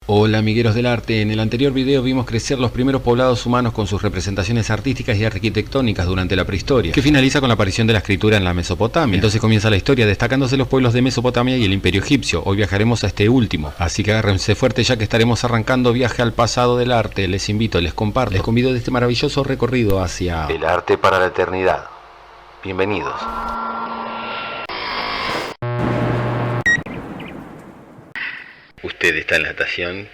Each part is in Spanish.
Hola amigueros del arte, en el anterior video vimos crecer los primeros poblados humanos con sus representaciones artísticas y arquitectónicas durante la prehistoria, que finaliza con la aparición de la escritura en la Mesopotamia. Entonces comienza la historia destacándose los pueblos de Mesopotamia y el Imperio Egipcio. Hoy viajaremos a este último, así que agárrense fuerte ya que estaremos arrancando viaje al pasado del arte. Les invito, les comparto, les convido de este maravilloso recorrido hacia el arte para la eternidad. Bienvenidos. Usted está en la estación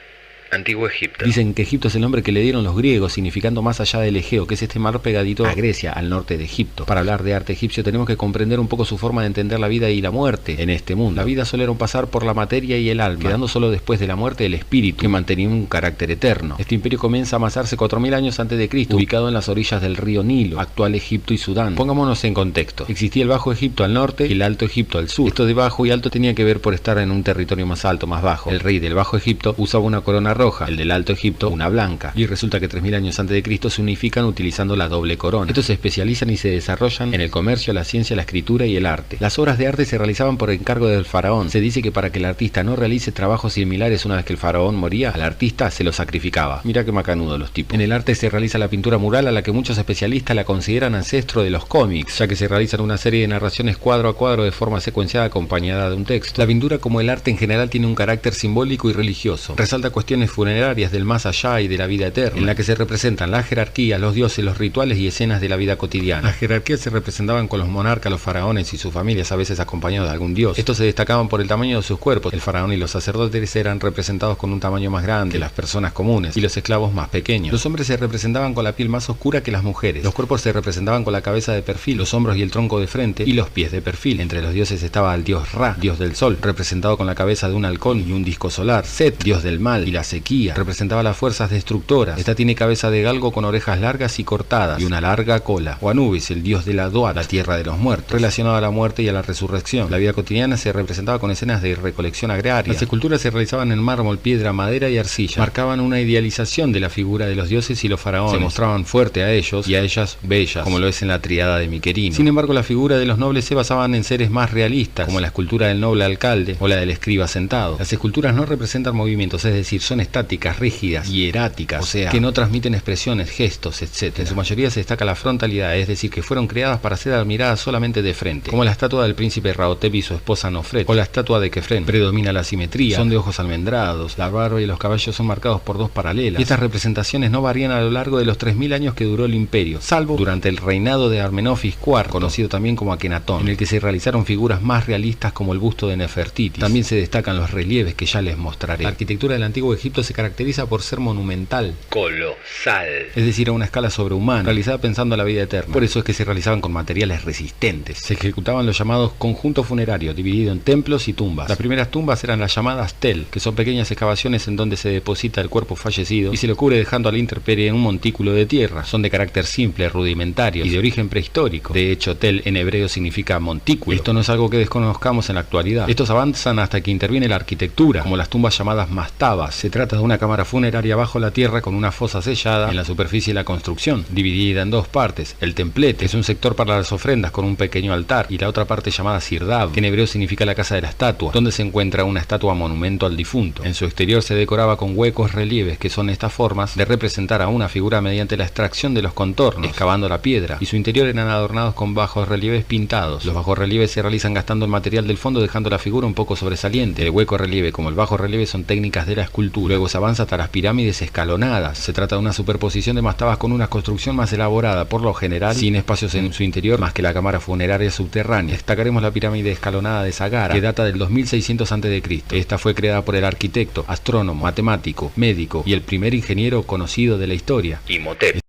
Antiguo Egipto. Dicen que Egipto es el nombre que le dieron los griegos, significando más allá del Egeo, que es este mar pegadito a Grecia, al norte de Egipto. Para hablar de arte egipcio tenemos que comprender un poco su forma de entender la vida y la muerte en este mundo. La vida solo era un pasar por la materia y el alma, quedando solo después de la muerte el espíritu, que mantenía un carácter eterno. Este imperio comienza a amasarse 4000 años antes de Cristo, ubicado en las orillas del río Nilo, actual Egipto y Sudán. Pongámonos en contexto. Existía el Bajo Egipto al norte y el Alto Egipto al sur. Esto de bajo y alto tenía que ver por estar en un territorio más alto, más bajo. El rey del Bajo Egipto usaba una corona roja, el del Alto Egipto una blanca, y resulta que 3000 años antes de Cristo se unifican utilizando la doble corona. Estos se especializan y se desarrollan en el comercio, la ciencia, la escritura y el arte. Las obras de arte se realizaban por encargo del faraón. Se dice que para que el artista no realice trabajos similares una vez que el faraón moría, al artista se lo sacrificaba. Mira qué macanudo los tipos. En el arte se realiza la pintura mural, a la que muchos especialistas la consideran ancestro de los cómics, ya que se realizan una serie de narraciones cuadro a cuadro de forma secuenciada acompañada de un texto. La pintura, como el arte en general, tiene un carácter simbólico y religioso. Resalta cuestiones funerarias del más allá y de la vida eterna, en la que se representan la jerarquía, los dioses, los rituales y escenas de la vida cotidiana. Las jerarquías se representaban con los monarcas, los faraones y sus familias, a veces acompañados de algún dios. Estos se destacaban por el tamaño de sus cuerpos. El faraón y los sacerdotes eran representados con un tamaño más grande que las personas comunes, y los esclavos más pequeños. Los hombres se representaban con la piel más oscura que las mujeres. Los cuerpos se representaban con la cabeza de perfil, los hombros y el tronco de frente, y los pies de perfil. Entre los dioses estaba el dios Ra, dios del sol, representado con la cabeza de un halcón y un disco solar. Set, dios del mal y la sequía, representaba las fuerzas destructoras. Esta tiene cabeza de galgo con orejas largas y cortadas y una larga cola. O Anubis, el dios de la Duat, la tierra de los muertos, relacionado a la muerte y a la resurrección. La vida cotidiana se representaba con escenas de recolección agraria. Las esculturas se realizaban en mármol, piedra, madera y arcilla. Marcaban una idealización de la figura de los dioses y los faraones. Se mostraban fuerte a ellos y a ellas bellas, como lo es en la triada de Miquerino. Sin embargo, la figura de los nobles se basaban en seres más realistas, como la escultura del noble alcalde o la del escriba sentado. Las esculturas no representan movimientos, es decir, son estáticas, rígidas y eráticas, o sea, que no transmiten expresiones, gestos, etc. En su mayoría se destaca la frontalidad, es decir, que fueron creadas para ser admiradas solamente de frente, como la estatua del príncipe Rahotep y su esposa Nofret, o la estatua de Kefren. Predomina la simetría, son de ojos almendrados, la barba y los cabellos son marcados por dos paralelas, y estas representaciones no varían a lo largo de los 3000 años que duró el imperio, salvo durante el reinado de Amenofis IV, conocido también como Akenatón, en el que se realizaron figuras más realistas como el busto de Nefertiti. También se destacan los relieves que ya les mostraré. La arquitectura del antiguo Egipto se caracteriza por ser monumental, colosal, es decir, a una escala sobrehumana, realizada pensando en la vida eterna. Por eso es que se realizaban con materiales resistentes. Se ejecutaban los llamados conjuntos funerarios, divididos en templos y tumbas. Las primeras tumbas eran las llamadas tel, que son pequeñas excavaciones en donde se deposita el cuerpo fallecido y se lo cubre dejando a la intemperie en un montículo de tierra. Son de carácter simple, rudimentario y de origen prehistórico. De hecho, tel en hebreo significa montículo. Esto no es algo que desconozcamos en la actualidad. Estos avanzan hasta que interviene la arquitectura, como las tumbas llamadas mastabas. Se trata de una cámara funeraria bajo la tierra con una fosa sellada en la superficie de la construcción, dividida en dos partes. El templete es un sector para las ofrendas con un pequeño altar, y la otra parte llamada sirdab, que en hebreo significa la casa de la estatua, donde se encuentra una estatua monumento al difunto. En su exterior se decoraba con huecos relieves, que son estas formas de representar a una figura mediante la extracción de los contornos, excavando la piedra, y su interior eran adornados con bajos relieves pintados. Los bajos relieves se realizan gastando el material del fondo, dejando la figura un poco sobresaliente. El hueco relieve como el bajo relieve son técnicas de la escultura. Luego se avanza hasta las pirámides escalonadas. Se trata de una superposición de mastabas con una construcción más elaborada, por lo general sin espacios en su interior más que la cámara funeraria subterránea. Destacaremos la pirámide escalonada de Sagara, que data del 2600 a.C. Esta fue creada por el arquitecto, astrónomo, matemático, médico y el primer ingeniero conocido de la historia, Imhotep.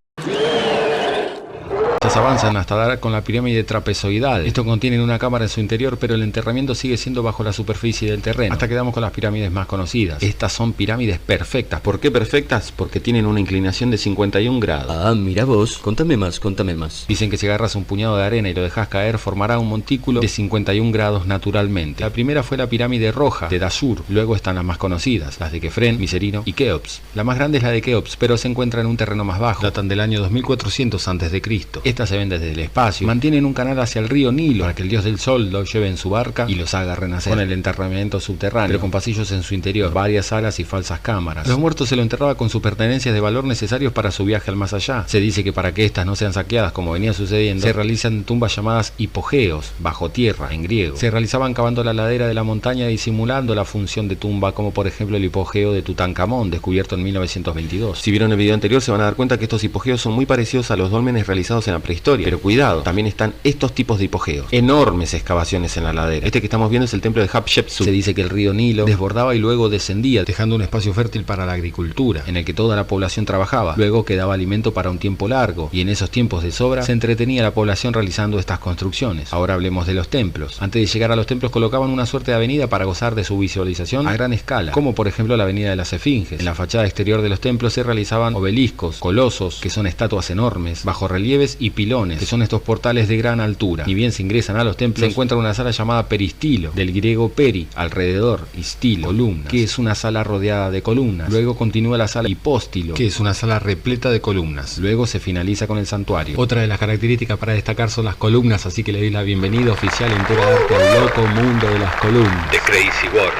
Avanzan hasta dar con la pirámide trapezoidal. Esto contiene una cámara en su interior, pero el enterramiento sigue siendo bajo la superficie del terreno, hasta que damos con las pirámides más conocidas. Estas son pirámides perfectas. ¿Por qué perfectas? Porque tienen una inclinación de 51 grados. Ah, mira vos, contame más, contame más. Dicen que si agarras un puñado de arena y lo dejas caer, formará un montículo de 51 grados naturalmente. La primera fue la pirámide roja de Dashur, luego están las más conocidas, las de Kefren, Miserino y Keops. La más grande es la de Keops, pero se encuentra en un terreno más bajo, datan del año 2400 a.C. Estas se ven desde el espacio. Mantienen un canal hacia el río Nilo para que el dios del sol los lleve en su barca y los haga renacer, con el enterramiento subterráneo, pero con pasillos en su interior, varias salas y falsas cámaras. Los muertos se lo enterraba con sus pertenencias de valor necesarios para su viaje al más allá. Se dice que para que estas no sean saqueadas como venía sucediendo, se realizan tumbas llamadas hipogeos, bajo tierra en griego. Se realizaban cavando la ladera de la montaña disimulando la función de tumba, como por ejemplo el hipogeo de Tutankamón, descubierto en 1922. Si vieron el video anterior se van a dar cuenta que estos hipogeos son muy parecidos a los dólmenes realizados en la prehistoria, pero cuidado, también están estos tipos de hipogeos, enormes excavaciones en la ladera. Este que estamos viendo es el templo de Hatshepsut. Se dice que el río Nilo desbordaba y luego descendía, dejando un espacio fértil para la agricultura, en el que toda la población trabajaba. Luego quedaba alimento para un tiempo largo, y en esos tiempos de sobra se entretenía la población realizando estas construcciones. Ahora hablemos de los templos. Antes de llegar a los templos colocaban una suerte de avenida para gozar de su visualización a gran escala, como por ejemplo la avenida de las Esfinges. En la fachada exterior de los templos se realizaban obeliscos, colosos, que son estatuas enormes, bajorrelieves y pilones, que son estos portales de gran altura. Ni bien se ingresan a los templos, se encuentra una sala llamada peristilo, del griego peri, alrededor, y stilo, columnas, que es una sala rodeada de columnas. Luego continúa la sala hipóstilo, que es una sala repleta de columnas. Luego se finaliza con el santuario. Otra de las características para destacar son las columnas, así que le doy la bienvenida oficial en Tour Arte al loco mundo de las columnas. The Crazy World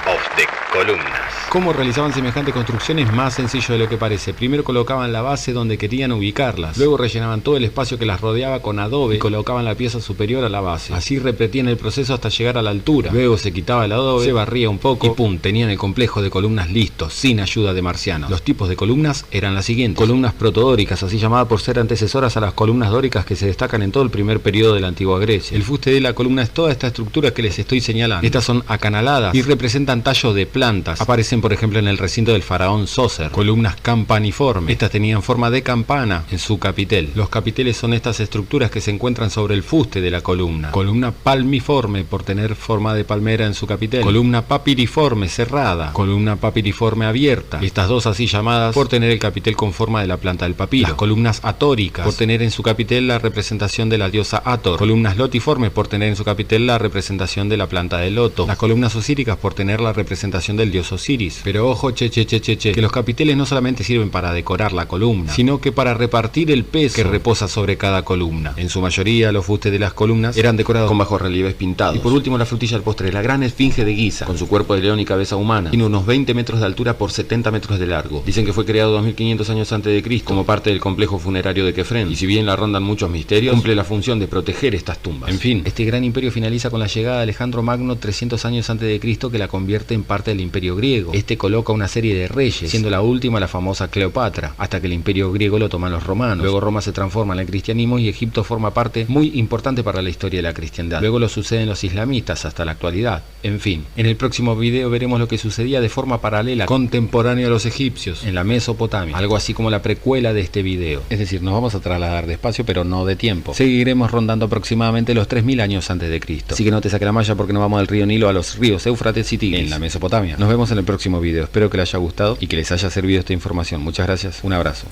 of the Columnas. ¿Cómo realizaban semejantes construcciones? Más sencillo de lo que parece. Primero colocaban la base donde querían ubicarlas, luego rellenaban todo el espacio que las rodeaba con adobe y colocaban la pieza superior a la base. Así repetían el proceso hasta llegar a la altura. Luego se quitaba el adobe, se barría un poco y ¡pum! Tenían el complejo de columnas listos, sin ayuda de marcianos. Los tipos de columnas eran las siguientes: columnas protodóricas, así llamadas por ser antecesoras a las columnas dóricas que se destacan en todo el primer periodo de la antigua Grecia. El fuste de la columna es toda esta estructura que les estoy señalando. Estas son acanaladas y representan tallos de plantas. Aparecen por ejemplo en el recinto del faraón Sócer. Columnas campaniformes. Estas tenían forma de campana en su capitel. Los capiteles son estas estructuras que se encuentran sobre el fuste de la columna. Columna palmiforme, por tener forma de palmera en su capitel. Columna papiriforme cerrada. Columna papiriforme abierta. Estas dos así llamadas por tener el capitel con forma de la planta del papiro. Las columnas atóricas, por tener en su capitel la representación de la diosa Hathor. Columnas lotiformes, por tener en su capitel la representación de la planta del loto. Las columnas osíricas, por tener la representación del dios Osiris. Pero ojo, que los capiteles no solamente sirven para decorar la columna, sino que para repartir el peso que reposa sobre cada columna. En su mayoría, los fustes de las columnas eran decorados con bajorrelieves pintados. Y por último, la frutilla del postre, la gran esfinge de Giza, con su cuerpo de león y cabeza humana. Tiene unos 20 metros de altura por 70 metros de largo. Dicen que fue creado 2500 años antes de Cristo como parte del complejo funerario de Kefren. Y si bien la rondan muchos misterios, cumple la función de proteger estas tumbas. En fin, este gran imperio finaliza con la llegada de Alejandro Magno 300 años antes de Cristo, que la convierte en parte del imperio griego. Este coloca una serie de reyes, siendo la última la famosa Cleopatra, hasta que el imperio griego lo toman los romanos. Luego Roma se transforma en el cristianismo y Egipto forma parte muy importante para la historia de la cristiandad. Luego lo suceden los islamistas hasta la actualidad. En fin, en el próximo video veremos lo que sucedía de forma paralela, contemporánea a los egipcios, en la Mesopotamia, algo así como la precuela de este video. Es decir, nos vamos a trasladar despacio, pero no de tiempo. Seguiremos rondando aproximadamente los 3000 años antes de Cristo. Así que no te saque la malla porque nos vamos del río Nilo a los ríos Éufrates y Tigris, en la Mesopotamia. Nos vemos en el próximo video. Espero que les haya gustado y que les haya servido esta información. Muchas gracias. Un abrazo.